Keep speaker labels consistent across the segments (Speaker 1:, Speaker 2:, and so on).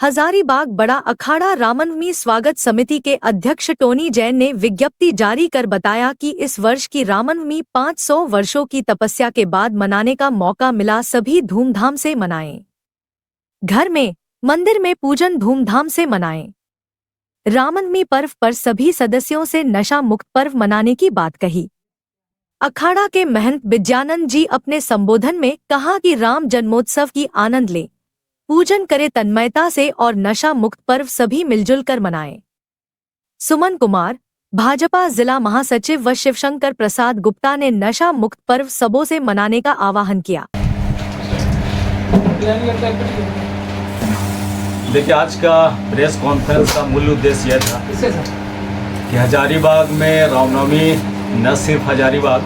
Speaker 1: हजारीबाग बड़ा अखाड़ा रामनवमी स्वागत समिति के अध्यक्ष टोनी जैन ने विज्ञप्ति जारी कर बताया कि इस वर्ष की रामनवमी 500 वर्षों की तपस्या के बाद मनाने का मौका मिला। सभी धूमधाम से मनाएं। घर में, मंदिर में पूजन धूमधाम से मनाएं। रामनवमी पर्व पर सभी सदस्यों से नशा मुक्त पर्व मनाने की बात कही। अखाड़ा के महंत विद्यानंद जी अपने संबोधन में कहा कि राम जन्मोत्सव की आनंद लें, पूजन करे तन्मयता से और नशा मुक्त पर्व सभी मिलजुल कर मनाएं। सुमन कुमार, भाजपा जिला महासचिव व शिवशंकर प्रसाद गुप्ता ने नशा मुक्त पर्व सबों से मनाने का आह्वान किया।
Speaker 2: देखिए, आज का प्रेस कॉन्फ्रेंस का मूल उद्देश्य यह था कि हजारीबाग में रामनवमी न सिर्फ हजारीबाग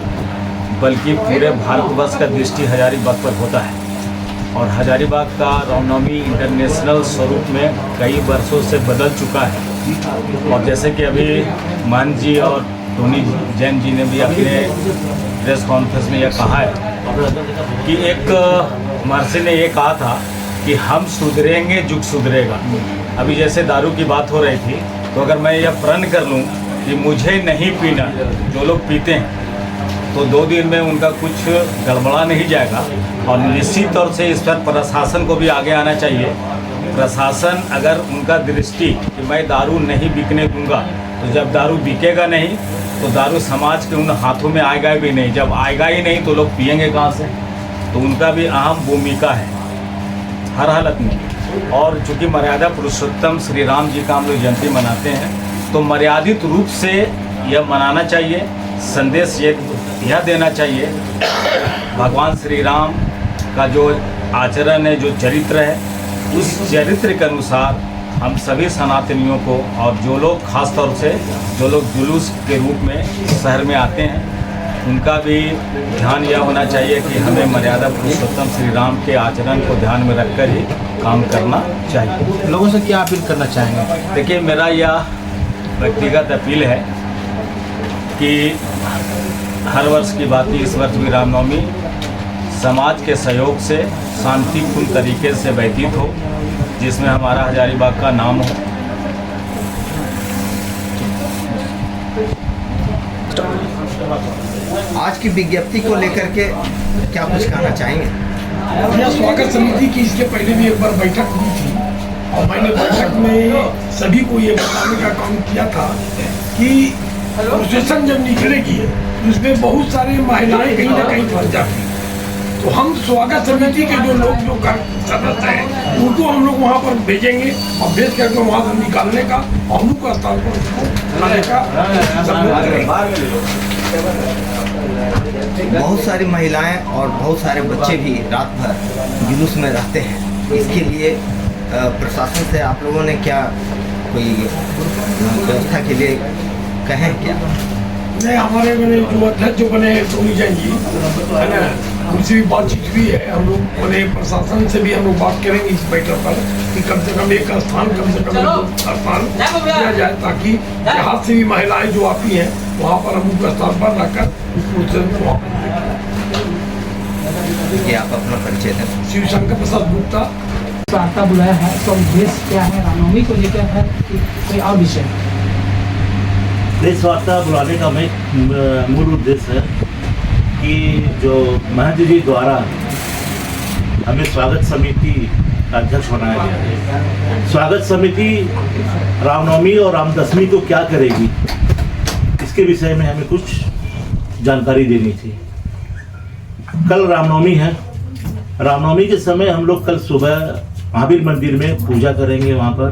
Speaker 2: बल्कि पूरे भारतवर्ष का दृष्टि हजारीबाग पर होता है और हजारीबाग का रामनवमी इंटरनेशनल स्वरूप में कई वर्षों से बदल चुका है। और जैसे कि अभी मान जी और टोनी जैन जी ने भी अपने प्रेस कॉन्फ्रेंस में यह कहा है कि एक महर्षि ने ये कहा था कि हम सुधरेंगे, युग सुधरेगा। अभी जैसे दारू की बात हो रही थी, तो अगर मैं यह प्रण कर लूँ कि मुझे नहीं पीना, जो लोग पीते हैं तो 2 दिन में उनका कुछ गड़बड़ा नहीं जाएगा। और निश्चित तौर से इस पर प्रशासन को भी आगे आना चाहिए। प्रशासन अगर उनका दृष्टि कि मैं दारू नहीं बिकने दूंगा, तो जब दारू बिकेगा नहीं तो दारू समाज के उन हाथों में आएगा भी नहीं। जब आएगा ही नहीं तो लोग पिएंगे कहाँ से? तो उनका भी अहम भूमिका है हर हालत में। और चूँकि मर्यादा पुरुषोत्तम श्री राम जी का हम लोग जयंती मनाते हैं, तो मर्यादित रूप से यह मनाना चाहिए। संदेश यह देना चाहिए, भगवान श्री राम का जो आचरण है, जो चरित्र है, उस चरित्र के अनुसार हम सभी सनातनियों को, और जो लोग खास तौर से जो लोग जुलूस के रूप में शहर में आते हैं, उनका भी ध्यान यह होना चाहिए कि हमें मर्यादा पुरुषोत्तम श्री राम के आचरण को ध्यान में रखकर ही काम करना चाहिए।
Speaker 3: लोगों से क्या अपील करना चाहेंगे?
Speaker 2: देखिए, मेरा यह व्यक्तिगत अपील है कि हर वर्ष की बात ही इस वर्ष भी रामनवमी समाज के सहयोग से शांतिपूर्ण तरीके से व्यतीत हो, जिसमें हमारा हजारीबाग का नाम हो।
Speaker 3: आज की विज्ञप्ति को लेकर के क्या कुछ कहना चाहेंगे?
Speaker 4: यह स्वागत समिति की इसके पहले भी एक बार बैठक हुई थी और मैंने बैठक में सभी को ये बताने का काम किया था कि प्रोसेसन जब निकलेगी उसमें बहुत सारी महिलाएं कहीं ना कहीं फंस जाती। तो हम स्वागत समिति के जो लोग जो सदस्य हैं उनको हम लोग वहाँ पर भेजेंगे और भेज करके वहाँ से निकालने का और हम लोग स्थान पर उसको लाने का जरूरत करेंगे।
Speaker 3: बहुत सारी महिलाएं और बहुत सारे बच्चे भी रात भर जुलूस में रहते हैं। इसके लिए प्रशासन से आप लोगों ने क्या कोई व्यवस्था के लिए कहें क्या?
Speaker 4: नहीं, हमारे जो अध्यक्ष जो बने टोनी जैन जी है ना, उनसे भी बातचीत हुई है। हम लोग बने प्रशासन से भी हम लोग बात करेंगे इस बैठक पर कि कम से कम एक स्थान, कम से कम 2 स्थान दिया जाए, ताकि यहाँ से भी महिलाएं जो आती हैं वहाँ पर हम उनका स्थान पर रखकर उसको
Speaker 3: आप अपना परिचय दें।
Speaker 4: शिवशंकर प्रसाद गुप्ता।
Speaker 5: वार्ता बुलाया है तो उद्देश्य क्या है? रामनवमी को लेकर है कि कोई और विषय?
Speaker 6: प्रेस वार्ता बुलाने का मूल उद्देश्य है कि जो महंत जी द्वारा हमें स्वागत समिति का अध्यक्ष बनाया गया है, स्वागत समिति रामनवमी और रामदशमी को क्या करेगी, इसके विषय में हमें कुछ जानकारी देनी थी। कल रामनवमी है। रामनवमी के समय हम लोग कल सुबह महावीर मंदिर में पूजा करेंगे। वहाँ पर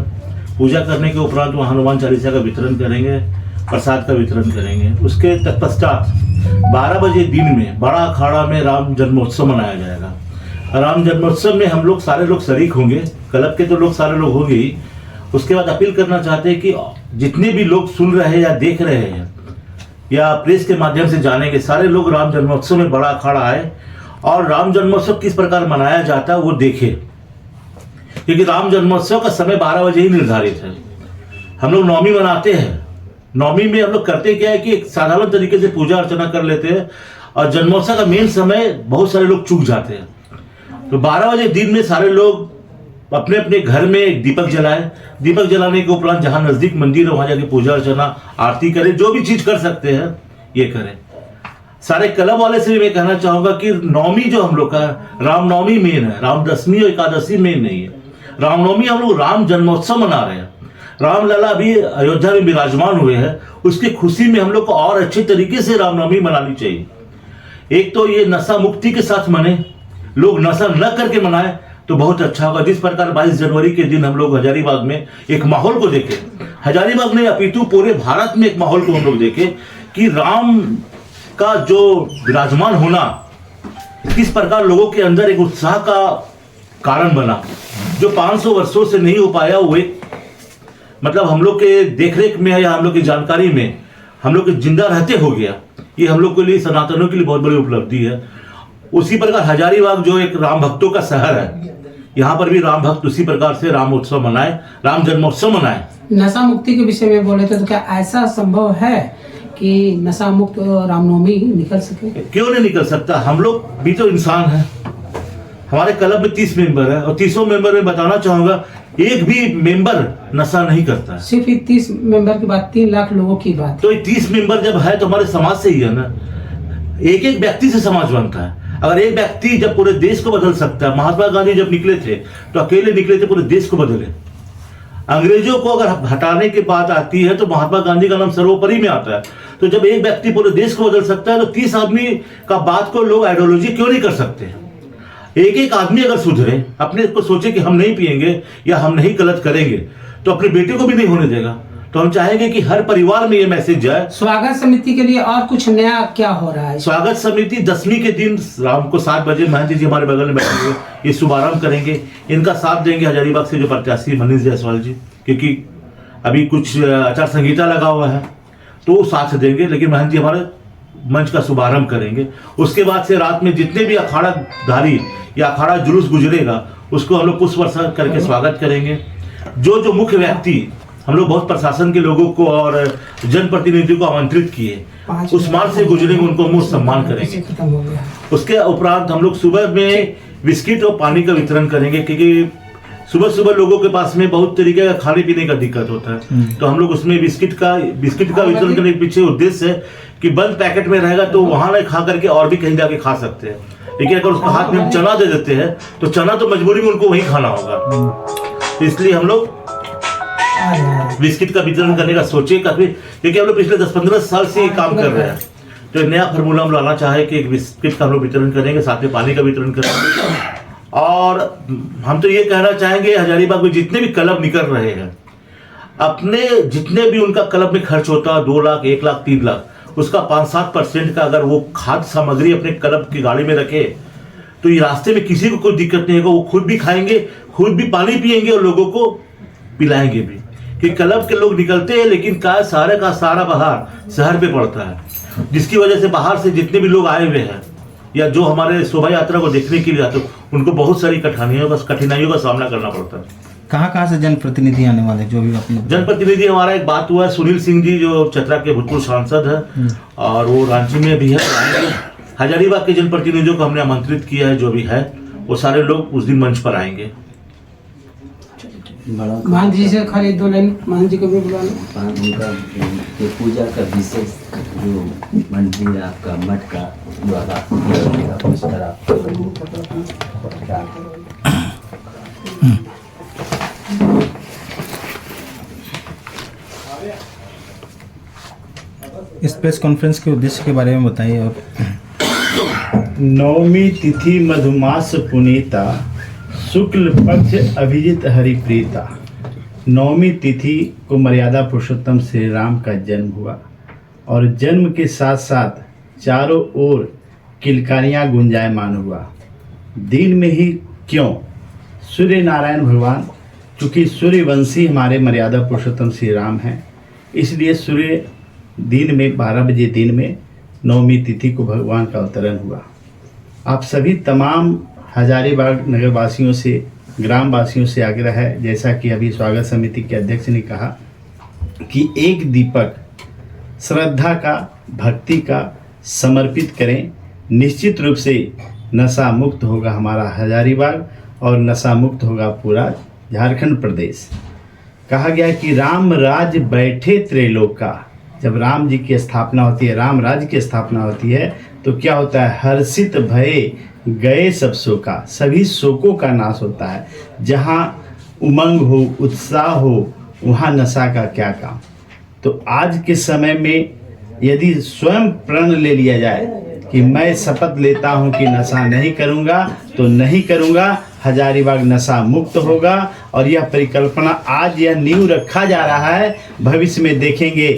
Speaker 6: पूजा करने के उपरांत वहाँ हनुमान चालीसा का वितरण करेंगे, प्रसाद का वितरण करेंगे। उसके तत्पश्चात 12 बजे दिन में बड़ा अखाड़ा में राम जन्मोत्सव मनाया जाएगा। राम जन्मोत्सव में हम लोग सारे लोग शरीक होंगे। क्लब के तो लोग सारे लोग होंगे ही। उसके बाद अपील करना चाहते हैं कि जितने भी लोग सुन रहे हैं या देख रहे हैं या प्रेस के माध्यम से जानेंगे, सारे लोग राम जन्मोत्सव में बड़ा अखाड़ा आए और राम जन्मोत्सव किस प्रकार मनाया जाता है वो देखे, क्योंकि राम जन्मोत्सव का समय 12 बजे ही निर्धारित है। हम लोग नवमी मनाते हैं। नवमी में हम लोग करते क्या है कि एक साधारण तरीके से पूजा अर्चना कर लेते हैं और जन्मोत्सव का मेन समय बहुत सारे लोग चूक जाते हैं। तो 12 बजे दिन में सारे लोग अपने अपने घर में एक दीपक जलाए। दीपक जलाने के उपरांत जहाँ नजदीक मंदिर है वहां जाके पूजा अर्चना आरती करें, जो भी चीज कर सकते हैं ये करें। सारे क्लब वाले से भी मैं कहना चाहूंगा कि नवमी जो हम लोग का रामनवमी मेन है, राम दशमी और एकादशी मेन नहीं है। रामनवमी हम लोग राम जन्मोत्सव मना रहे हैं। राम लला अभी अयोध्या में विराजमान हुए हैं, उसकी खुशी में हम लोग को और अच्छे तरीके से रामनवमी मनानी चाहिए। एक तो ये नशा मुक्ति के साथ मने, लोग नशा न करके मनाए तो बहुत अच्छा होगा। जिस प्रकार 22 जनवरी के दिन हम लोग हजारीबाग में एक माहौल को देखे, हजारीबाग में अपितु पूरे भारत में एक माहौल को हम लोग देखे कि राम का जो विराजमान होना किस प्रकार लोगों के अंदर एक उत्साह का कारण बना, जो 500 वर्षों से नहीं हो पाया। वो एक मतलब हम लोग के देखरेख में या हम लोग की जानकारी में हम लोग के जिंदा रहते हो गया। ये हम लोग के लिए, सनातनों के लिए बहुत बड़ी उपलब्धि है। उसी प्रकार हजारीबाग जो एक राम भक्तों का शहर है, यहाँ पर भी राम भक्त उसी प्रकार से राम उत्सव मनाए, राम जन्मोत्सव मनाए।
Speaker 5: नशा मुक्ति के विषय में बोले थे तो क्या ऐसा संभव है कि नशा मुक्त रामनवमी निकल सके?
Speaker 6: क्यों नहीं निकल सकता? हम लोग भी तो इंसान हैं। हमारे क्लब में 30 मेंबर है और 30 मेंबर में बताना चाहूंगा एक भी मेंबर नशा नहीं करता है।
Speaker 5: सिर्फ 30 मेंबर की बात, 3 लाख लोगों की बात।
Speaker 6: तो 30 मेंबर जब है तो हमारे समाज से ही है ना। एक एक व्यक्ति से समाज बनता है। अगर एक व्यक्ति जब पूरे देश को बदल सकता है, महात्मा गांधी जब निकले थे तो अकेले निकले थे, पूरे देश को बदले। अंग्रेजों को अगर हटाने की बात आती है तो महात्मा गांधी का नाम सर्वोपरि में आता है। तो जब एक व्यक्ति पूरे देश को बदल सकता है तो 30 आदमी का बात को लोग आइडियोलॉजी क्यों नहीं कर सकते? एक एक आदमी अगर सुधरे, अपने को सोचे कि हम नहीं पिएंगे या हम नहीं गलत करेंगे, तो अपने बेटे को भी नहीं होने देगा। तो हम चाहेंगे कि हर परिवार में ये मैसेज जाए।
Speaker 5: स्वागत समिति के लिए और कुछ नया क्या हो रहा है?
Speaker 6: स्वागत समिति 10वीं के दिन राम को 7 बजे महंत जी हमारे बगल में बैठे हुए ये शुभारंभ करेंगे। इनका साथ देंगे हजारीबाग से जो प्रत्याशी मनीष जायसवाल जी, क्योंकि अभी कुछ आचार संहिता लगा हुआ है तो वो साथ देंगे, लेकिन महंत जी हमारे मंच का शुभारंभ करेंगे। उसके बाद से रात में जितने भी अखाड़ा धारी या अखाड़ा जुलूस गुजरेगा उसको हम लोग पुष्प वर्षा करके स्वागत करेंगे। जो जो मुख्य व्यक्ति हम लोग बहुत प्रशासन के लोगों को और जनप्रतिनिधियों को आमंत्रित किए, उस मार्ग से गुजरेंगे, उनको मुझ सम्मान करेंगे।
Speaker 5: खत्म हो गया।
Speaker 6: उसके उपरांत हम लोग सुबह में बिस्किट और पानी का वितरण करेंगे, क्योंकि सुबह सुबह लोगों के पास में बहुत तरीके का खाने पीने का दिक्कत होता है। तो हम लोग उसमें बिस्किट का वितरण करने के पीछे उद्देश्य है कि बंद पैकेट में रहेगा तो वहां नहीं खा करके और भी कहीं जाके खा सकते हैं। लेकिन अगर उसके हाथ में हम चना दे देते हैं तो चना तो मजबूरी में उनको वहीं खाना होगा। तो इसलिए हम लोग बिस्किट का वितरण करने का सोचे काफी, क्योंकि हम लोग पिछले 10-15 साल से ये काम कर रहे हैं। तो नया फार्मूला हम लाना चाहे कि एक बिस्किट का हम लोग वितरण करेंगे, साथ में पानी का वितरण करेंगे। और हम तो ये कहना चाहेंगे हजारीबाग में जितने भी क्लब निकल रहे हैं, अपने जितने भी उनका क्लब में खर्च होता है 2 लाख, 1 लाख, 3 लाख, उसका 5-7% का अगर वो खाद्य सामग्री अपने क्लब की गाड़ी में रखे तो ये रास्ते में किसी को कोई दिक्कत नहीं होगा। वो खुद भी खाएंगे, खुद भी पानी पिएंगे और लोगों को पिलाएंगे भी। कि क्लब के लोग निकलते हैं लेकिन का सारा बाहर शहर पे पड़ता है, जिसकी वजह से बाहर से जितने भी लोग आए हुए हैं या जो हमारे शोभा यात्रा को देखने के लिए आते उनको बहुत सारी कठिनाइयों का सामना करना पड़ता है।
Speaker 7: कहाँ से जनप्रतिनिधि आने वाले? जो भी अपने
Speaker 6: जनप्रतिनिधि हमारा एक बात हुआ है, सुनील सिंह जी जो चतरा के भूतपूर्व सांसद है और वो रांची में भी है। हजारीबाग के जनप्रतिनिधियों को हमने आमंत्रित किया है, जो भी है वो सारे लोग उस दिन मंच पर आएंगे।
Speaker 5: महंत जी से खाली 2 लाइन महंत जी को भी बुला लो।
Speaker 8: उनका ये पूजा का विशेष जो मंदिर आपका मठ का जो आप पोस्टर आप
Speaker 7: इस प्रेस कॉन्फ्रेंस के उद्देश्य के बारे में बताइए। और
Speaker 9: नवमी तिथि मधुमास पुनीता शुक्ल पक्ष अभिजित हरिप्रीता। नवमी तिथि को मर्यादा पुरुषोत्तम श्री राम का जन्म हुआ और जन्म के साथ साथ चारों ओर किलकारियाँ गुंजायमान हुआ। दिन में ही क्यों? सूर्य नारायण भगवान, चूँकि सूर्यवंशी हमारे मर्यादा पुरुषोत्तम श्री राम हैं, इसलिए सूर्य दिन में 12 बजे दिन में नवमी तिथि को भगवान का अवतरण हुआ। आप सभी तमाम हजारीबाग नगरवासियों से, ग्रामवासियों से आग्रह है, जैसा कि अभी स्वागत समिति के अध्यक्ष ने कहा, कि एक दीपक श्रद्धा का, भक्ति का समर्पित करें। निश्चित रूप से नशा मुक्त होगा हमारा हजारीबाग और नशा मुक्त होगा पूरा झारखंड प्रदेश। कहा गया कि राम राज बैठे त्रैलोका, जब राम जी की स्थापना होती है, राम राज्य की स्थापना होती है, तो क्या होता है, हर्षित भये गए सब शोका, सभी शोकों का नाश होता है। जहाँ उमंग हो, उत्साह हो, वहाँ नशा का क्या काम। तो आज के समय में यदि स्वयं प्रण ले लिया जाए कि मैं शपथ लेता हूँ कि नशा नहीं करूँगा, तो नहीं करूँगा, हजारीबाग नशा मुक्त होगा। और यह परिकल्पना आज यह नींव रखा जा रहा है, भविष्य में देखेंगे